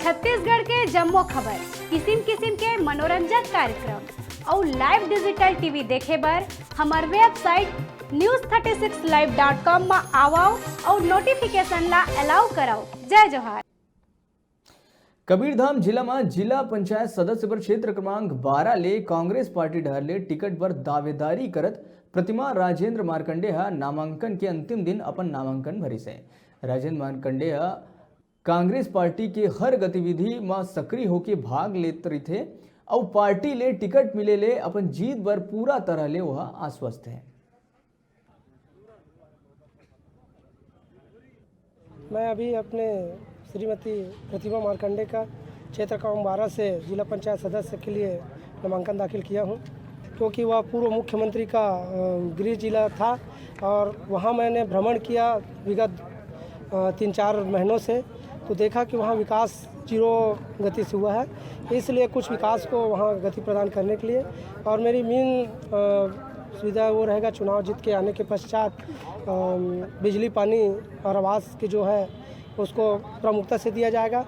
छत्तीसगढ़ के जम्मो खबर, किसिम किसिम के मनोरंजक कार्यक्रम और लाइव डिजिटल टीवी देखे बर हमार वेबसाइट news36live.com में आओ और नोटिफिकेशन ला अलाउ कराओ। जय जोहार। कबीरधाम जिला में जिला पंचायत सदस्य पर क्षेत्र क्रमांक 12 ले कांग्रेस पार्टी ढहर ले टिकट पर दावेदारी करत प्रतिमा राजेंद्र मार्कंडे नामांकन के अंतिम दिन अपन नामांकन भरी से। राजेंद्र मार्कंडे कांग्रेस पार्टी के हर गतिविधि में सक्रिय होके भाग लेते रही थे और पार्टी ले टिकट मिले ले अपन जीत पर पूरा तरह ले वह आश्वस्त है। मैं अभी अपने श्रीमती प्रतिमा मार्कंडे का क्षेत्र क्रमांक 12 से जिला पंचायत सदस्य के लिए नामांकन दाखिल किया हूं, क्योंकि वह पूर्व मुख्यमंत्री का गृह जिला था और वहां मैंने भ्रमण किया विगत 3-4 महीनों से, तो देखा कि वहां विकास जीरो गति से हुआ है। इसलिए कुछ विकास को वहां गति प्रदान करने के लिए और मेरी मेन सुविधा वो रहेगा, चुनाव जीत के आने के पश्चात बिजली, पानी और आवास की जो है उसको प्रमुखता से दिया जाएगा।